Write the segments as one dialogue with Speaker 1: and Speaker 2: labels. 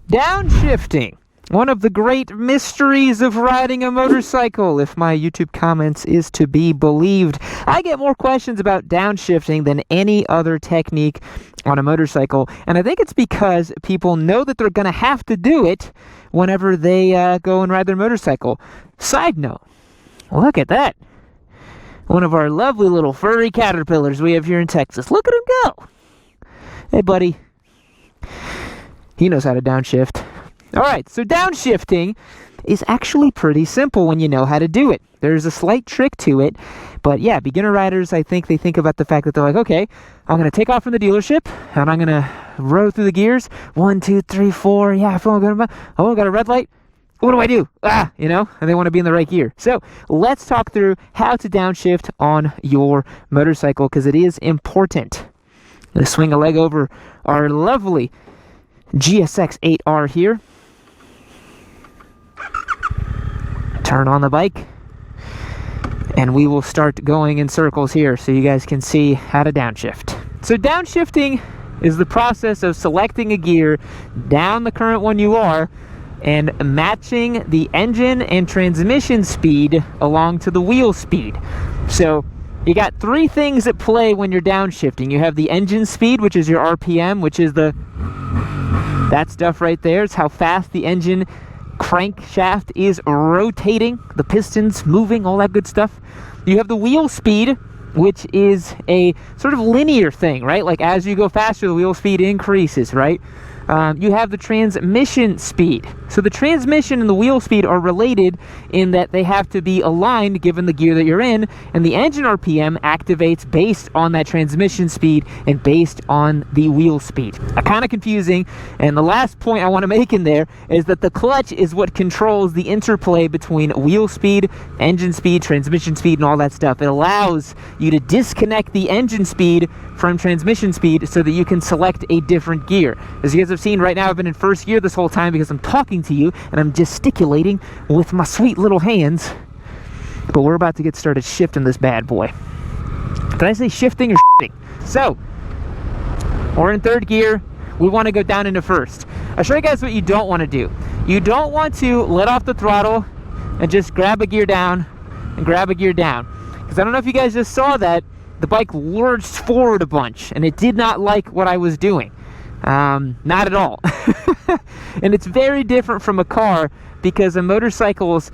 Speaker 1: Downshifting, one of the great mysteries of riding a motorcycle, if my YouTube comments is to be believed. I get more questions about downshifting than any other technique on a motorcycle, and I think it's because people know that they're going to have to do it whenever they go and ride their motorcycle. Side note, look at that. One of our lovely little furry caterpillars we have here in Texas. Look at him go. Hey, buddy. He knows how to downshift. All right, so downshifting is actually pretty simple when you know how to do it. There's a slight trick to it, but yeah, beginner riders, I think they think about the fact that they're like, okay, I'm going to take off from the dealership, and I'm going to row through the gears. 1, 2, 3, 4, yeah, I feel good. Oh, I got a red light. What do I do? And they want to be in the right gear. So let's talk through how to downshift on your motorcycle, because it is important. I'm going to swing a leg over our lovely GSX 8R here. Turn on the bike, and we will start going in circles here so you guys can see how to downshift. So downshifting is the process of selecting a gear down the current one you are and matching the engine and transmission speed along to the wheel speed. So you got three things at play when you're downshifting. You have the engine speed, which is your RPM, which is that stuff right there. It's how fast the engine crankshaft is rotating, the pistons moving, all that good stuff. You have the wheel speed, which is a sort of linear thing, right? Like as you go faster, the wheel speed increases, right? You have the transmission speed. So the transmission and the wheel speed are related in that they have to be aligned given the gear that you're in, and the engine RPM activates based on that transmission speed and based on the wheel speed. Kind of confusing, and the last point I want to make in there is that the clutch is what controls the interplay between wheel speed, engine speed, transmission speed, and all that stuff. It allows you to disconnect the engine speed from transmission speed so that you can select a different gear. As you guys have seen right now, I've been in first gear this whole time because I'm talking to you and I'm gesticulating with my sweet little hands. But we're about to get started shifting this bad boy. Did I say shifting or shifting? So, we're in third gear. We want to go down into first. I'll show you guys what you don't want to do. You don't want to let off the throttle and just grab a gear down and grab a gear down. Because I don't know if you guys just saw that, the bike lurched forward a bunch and it did not like what I was doing. Not at all. And it's very different from a car because a motorcycle's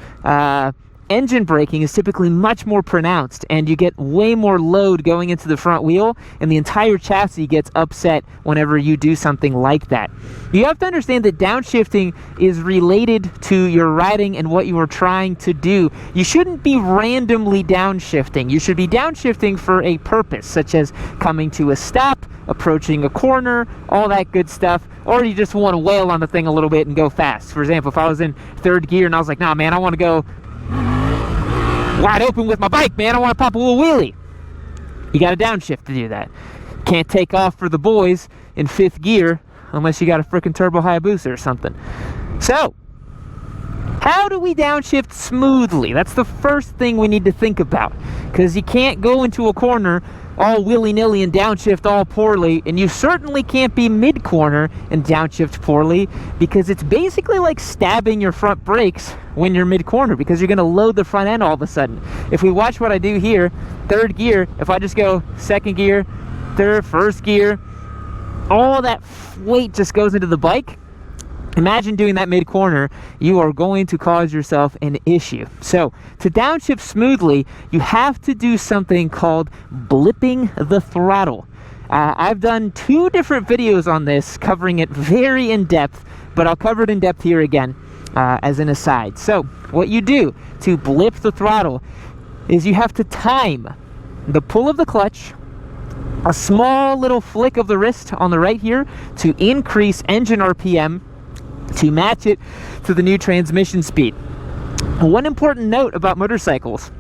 Speaker 1: engine braking is typically much more pronounced, and you get way more load going into the front wheel, and the entire chassis gets upset whenever you do something like that. You have to understand that downshifting is related to your riding and what you are trying to do. You shouldn't be randomly downshifting. You should be downshifting for a purpose, such as coming to a stop, approaching a corner, all that good stuff, or you just want to wail on the thing a little bit and go fast. For example, if I was in third gear and I was like, nah man, I want to go wide open with my bike, man, I want to pop a little wheelie. You got to downshift to do that. Can't take off for the boys in fifth gear unless you got a freaking Turbo Hayabusa or something. So, how do we downshift smoothly? That's the first thing we need to think about, because you can't go into a corner all willy-nilly and downshift all poorly, and you certainly can't be mid-corner and downshift poorly, because it's basically like stabbing your front brakes when you're mid-corner, because you're going to load the front end all of a sudden. If we watch what I do here, third gear, if I just go second gear, third, first gear, all that weight just goes into the bike. Imagine doing that mid-corner. You are going to cause yourself an issue. So, to downshift smoothly, you have to do something called blipping the throttle. I've done 2 different videos on this, covering it very in-depth, but I'll cover it in depth here again as an aside. So, what you do to blip the throttle is you have to time the pull of the clutch, a small little flick of the wrist on the right here to increase engine RPM, to match it to the new transmission speed. One important note about motorcycles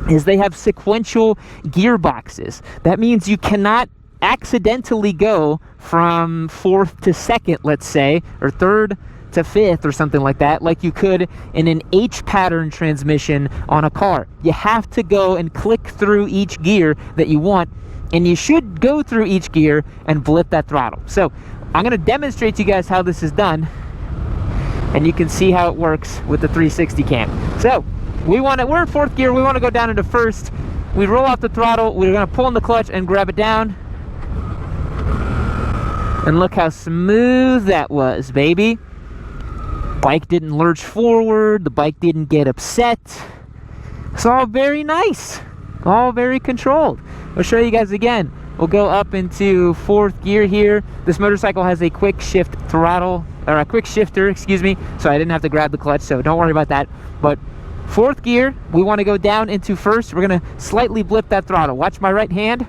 Speaker 1: is they have sequential gearboxes. That means you cannot accidentally go from fourth to second, let's say, or third to fifth or something like that, like you could in an H pattern transmission on a car. You have to go and click through each gear that you want, and you should go through each gear and blip that throttle. So I'm going to demonstrate to you guys how this is done, and you can see how it works with the 360 cam. So we're in fourth gear, we want to go down into first. We roll off the throttle, we're going to pull in the clutch and grab it down. And look how smooth that was, baby. Bike didn't lurch forward, the bike didn't get upset. It's all very nice, all very controlled. I'll show you guys again. We'll go up into fourth gear here. This motorcycle has a quick shift throttle, or a quick shifter, excuse me, so I didn't have to grab the clutch, so don't worry about that. But fourth gear, we want to go down into first. We're going to slightly blip that throttle. Watch my right hand.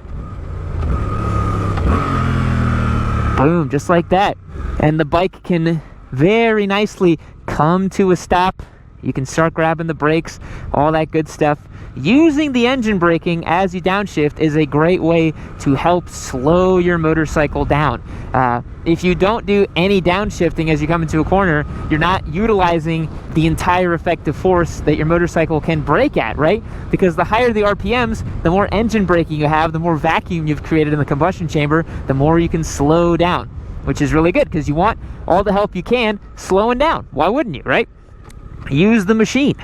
Speaker 1: Boom, just like that. And the bike can very nicely come to a stop. You can start grabbing the brakes, all that good stuff. Using the engine braking as you downshift is a great way to help slow your motorcycle down. If you don't do any downshifting as you come into a corner, you're not utilizing the entire effective force that your motorcycle can brake at, right? Because the higher the RPMs, the more engine braking you have, the more vacuum you've created in the combustion chamber, the more you can slow down, which is really good because you want all the help you can slowing down. Why wouldn't you, right? Use the machine.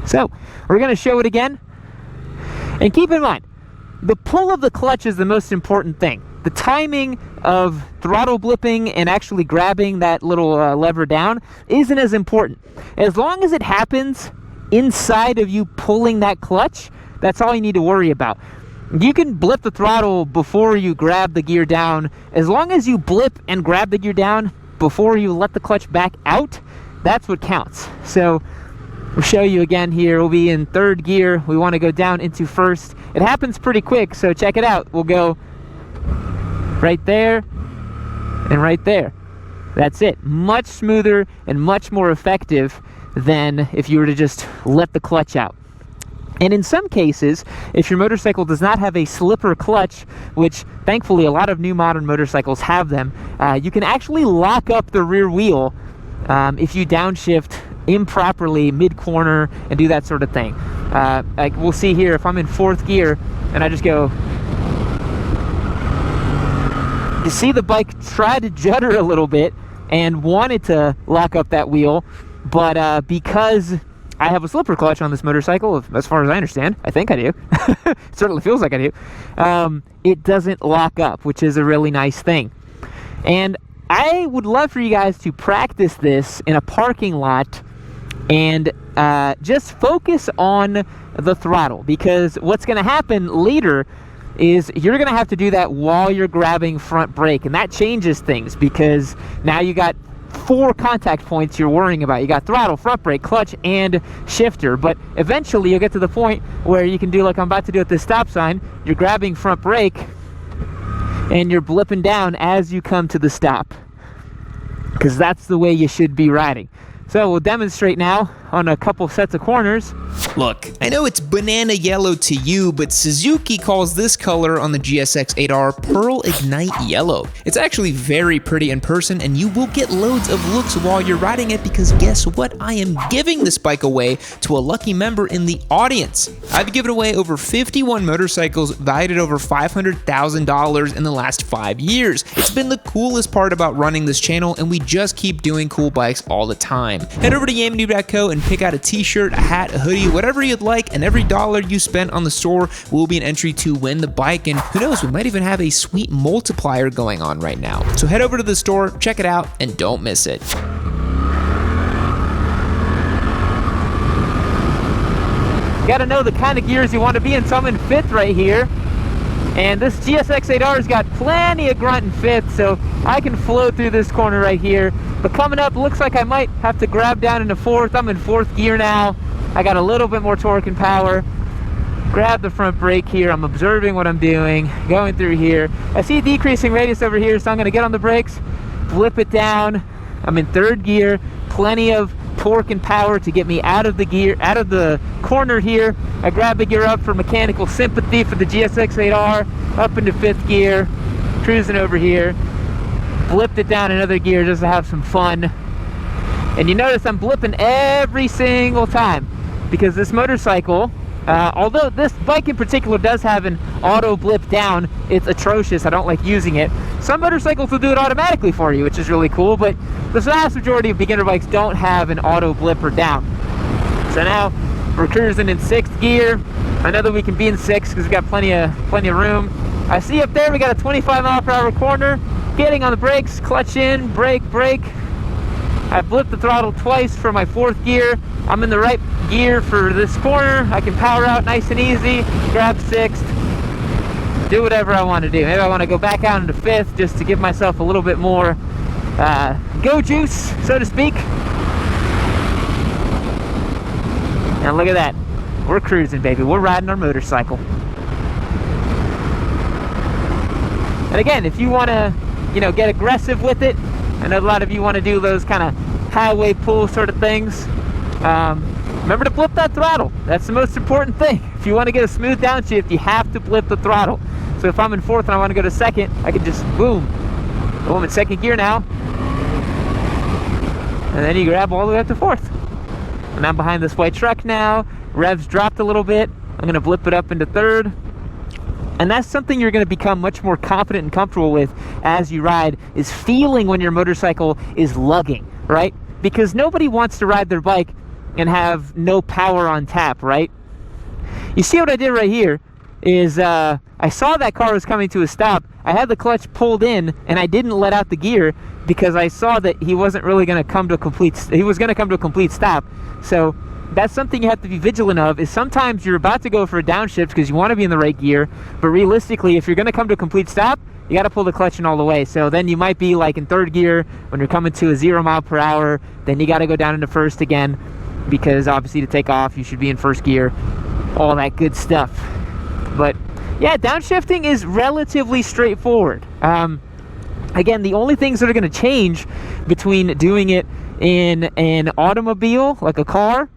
Speaker 1: So we're going to show it again, and keep in mind the pull of the clutch is the most important thing. The timing of throttle blipping and actually grabbing that little lever down isn't as important. As long as it happens inside of you pulling that clutch, that's all you need to worry about. You can blip the throttle before you grab the gear down. As long as you blip and grab the gear down before you let the clutch back out, that's what counts. So we'll show you again here. We'll be in third gear. We want to go down into first. It happens pretty quick, so check it out. We'll go right there and right there. That's it. Much smoother and much more effective than if you were to just let the clutch out. And in some cases, if your motorcycle does not have a slipper clutch, which thankfully a lot of new modern motorcycles have them, you can actually lock up the rear wheel if you downshift improperly mid-corner and do that sort of thing. Like we'll see here, if I'm in fourth gear and I just go, you see the bike try to judder a little bit and wanted to lock up that wheel, but because I have a slipper clutch on this motorcycle, as far as I understand, I think I do, it certainly feels like I do, it doesn't lock up, which is a really nice thing. And I would love for you guys to practice this in a parking lot and just focus on the throttle, because what's going to happen later is you're going to have to do that while you're grabbing front brake, and that changes things because now you got 4 contact points you're worrying about. You got throttle, front brake, clutch, and shifter. But eventually you'll get to the point where you can do like I'm about to do at this stop sign. You're grabbing front brake and you're blipping down as you come to the stop, because that's the way you should be riding. So we'll demonstrate now on a couple sets of corners.
Speaker 2: Look, I know it's banana yellow to you, but Suzuki calls this color on the GSX 8R Pearl Ignite Yellow. It's actually very pretty in person, and you will get loads of looks while you're riding it, because guess what? I am giving this bike away to a lucky member in the audience. I've given away over 51 motorcycles valued at over $500,000 in the last 5 years. It's been the coolest part about running this channel, and we just keep doing cool bikes all the time. Head over to yamanoob.co and pick out a t-shirt, a hat, a hoodie, whatever you'd like, and every dollar you spend on the store will be an entry to win the bike, and who knows, we might even have a sweet multiplier going on right now. So head over to the store, check it out, and don't miss it.
Speaker 1: You gotta know the kind of gears you want to be in, so I'm in fifth right here. And this GSX 8R's got plenty of grunt in fifth, so I can flow through this corner right here. But coming up, looks like I might have to grab down into fourth. I'm in fourth gear now. I got a little bit more torque and power. Grab the front brake here. I'm observing what I'm doing, going through here. I see a decreasing radius over here, so I'm gonna get on the brakes, flip it down. I'm in third gear, plenty of torque and power to get me out of the gear, out of the corner here. I grab the gear up for mechanical sympathy for the GSX 8R, up into fifth gear, cruising over here. Blipped it down another gear just to have some fun. And you notice I'm blipping every single time, because this motorcycle, although this bike in particular does have an auto blip down, it's atrocious. I don't like using it. Some motorcycles will do it automatically for you, which is really cool, but the vast majority of beginner bikes don't have an auto blipper down. So now we're cruising in 6th gear. I know that we can be in 6 because we've got plenty of room. I see up there we got a 25 mile per hour corner. Getting on the brakes, clutch in, brake. I blipped the throttle twice for my 4th gear. I'm in the right gear for this corner. I can power out nice and easy, grab 6th, do whatever I want to do. Maybe I want to go back out into 5th just to give myself a little bit more go juice, so to speak. And look at that. We're cruising, baby. We're riding our motorcycle. And again, if you want to, get aggressive with it, I know a lot of you want to do those kind of highway pull sort of things. Remember to blip that throttle. That's the most important thing. If you want to get a smooth downshift, you have to blip the throttle. So if I'm in 4th and I want to go to 2nd, I can just boom. I'm in 2nd gear now. And then you grab all the way up to 4th. And I'm behind this white truck now. Revs dropped a little bit. I'm going to blip it up into 3rd. And that's something you're going to become much more confident and comfortable with as you ride, is feeling when your motorcycle is lugging, right? Because nobody wants to ride their bike and have no power on tap, right? You see what I did right here is I saw that car was coming to a stop. I had the clutch pulled in and I didn't let out the gear because I saw that he wasn't really going to come to a complete stop. So that's something you have to be vigilant of, is sometimes you're about to go for a downshift because you want to be in the right gear, but realistically, if you're going to come to a complete stop, you got to pull the clutch in all the way. So then you might be like in 3rd gear when you're coming to a 0 mile per hour, then you got to go down into 1st again, because obviously to take off you should be in 1st gear, all that good stuff. But yeah, downshifting is relatively straightforward. Again, the only things that are going to change between doing it in an automobile, like a car,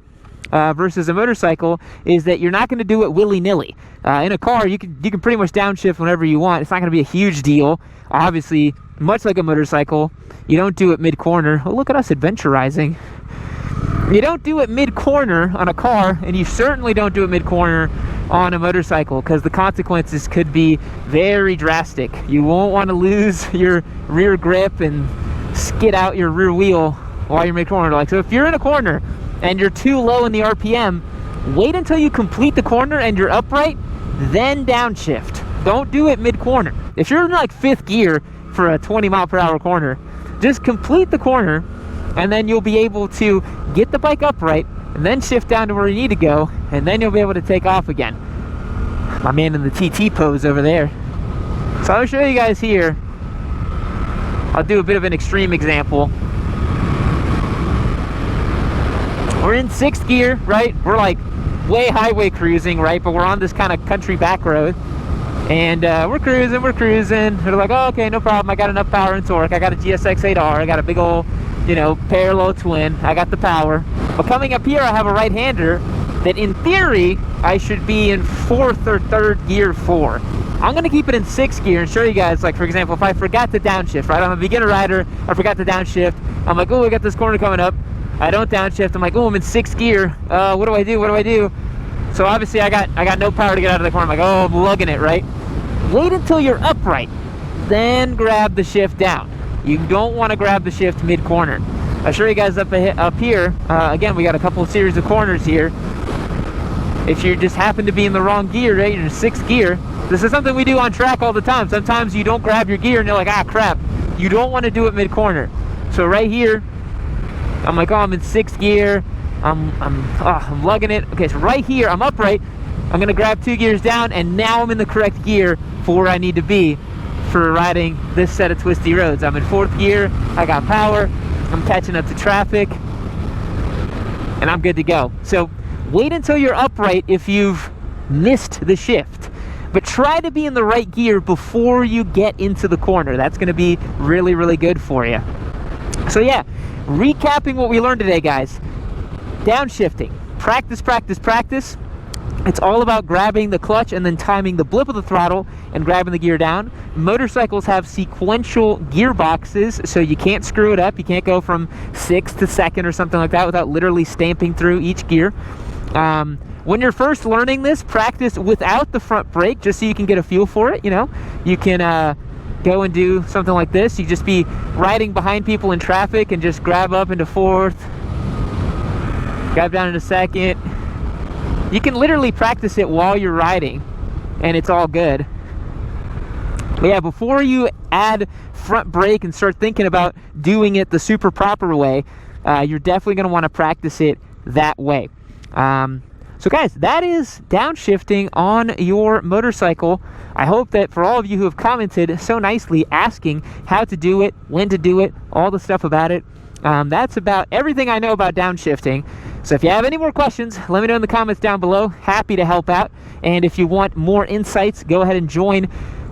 Speaker 1: versus a motorcycle, is that you're not going to do it willy-nilly. In a car, you can pretty much downshift whenever you want. It's not going to be a huge deal. Obviously, much like a motorcycle, you don't do it mid-corner. Oh, look at us adventurizing. You don't do it mid-corner on a car, and you certainly don't do it mid-corner on a motorcycle, because the consequences could be very drastic. You won't want to lose your rear grip and skid out your rear wheel while you're mid-corner. So if you're in a corner and you're too low in the RPM, wait until you complete the corner and you're upright, then downshift. Don't do it mid-corner. If you're in like 5th gear for a 20 mile per hour corner, just complete the corner, and then you'll be able to get the bike upright and then shift down to where you need to go, and then you'll be able to take off again. My man in the TT pose over there. So I'll show you guys here. I'll do a bit of an extreme example. We're in 6th gear, right? We're like way highway cruising, right? But we're on this kind of country back road. And we're cruising. They're like, oh, okay, no problem. I got enough power and torque. I got a GSX 8R. I got a big old, parallel twin. I got the power. But coming up here, I have a right-hander that in theory, I should be in 4th or 3rd gear for. I'm going to keep it in 6th gear and show you guys, like, for example, if I forgot to downshift, right? I'm a beginner rider. I forgot to downshift. I'm like, oh, I got this corner coming up. I don't downshift. I'm like, oh, I'm in 6th gear. What do I do? So obviously I got no power to get out of the corner. I'm like, oh, I'm lugging it, right? Wait until you're upright, then grab the shift down. You don't want to grab the shift mid-corner. I'll show you guys up here. Again, we got a couple of series of corners here. If you just happen to be in the wrong gear, right? You're in 6th gear. This is something we do on track all the time. Sometimes you don't grab your gear and you're like, ah, crap. You don't want to do it mid-corner. So right here, I'm like, oh, I'm in 6th gear. I'm lugging it. Okay, so right here, I'm upright. I'm gonna grab 2 gears down, and now I'm in the correct gear for where I need to be for riding this set of twisty roads. I'm in 4th gear. I got power. I'm catching up to traffic, and I'm good to go. So wait until you're upright if you've missed the shift, but try to be in the right gear before you get into the corner. That's gonna be really, really good for you. So yeah, recapping what we learned today, guys. Downshifting. Practice. It's all about grabbing the clutch and then timing the blip of the throttle and grabbing the gear down. Motorcycles have sequential gearboxes, so you can't screw it up. You can't go from 6th to 2nd or something like that without literally stamping through each gear. When you're first learning this, practice without the front brake, just so you can get a feel for it. You can go and do something like this. You just be riding behind people in traffic and just grab up into fourth, grab down into second. You can literally practice it while you're riding, and it's all good. But yeah, before you add front brake and start thinking about doing it the super proper way, you're definitely going to want to practice it that way. So guys, that is downshifting on your motorcycle. I hope that for all of you who have commented so nicely asking how to do it, when to do it, all the stuff about it, that's about everything I know about downshifting. So if you have any more questions, let me know in the comments down below. Happy to help out. And if you want more insights, go ahead and join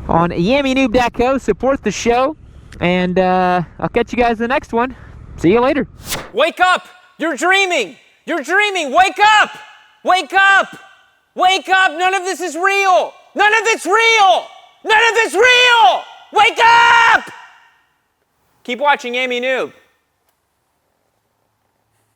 Speaker 1: on yammynoob.co. Support the show. And I'll catch you guys in the next one. See you later.
Speaker 3: Wake up! You're dreaming! You're dreaming! Wake up! Wake up! Wake up! None of this is real! None of it's real! None of it's real! Wake up! Keep watching Yammy Noob.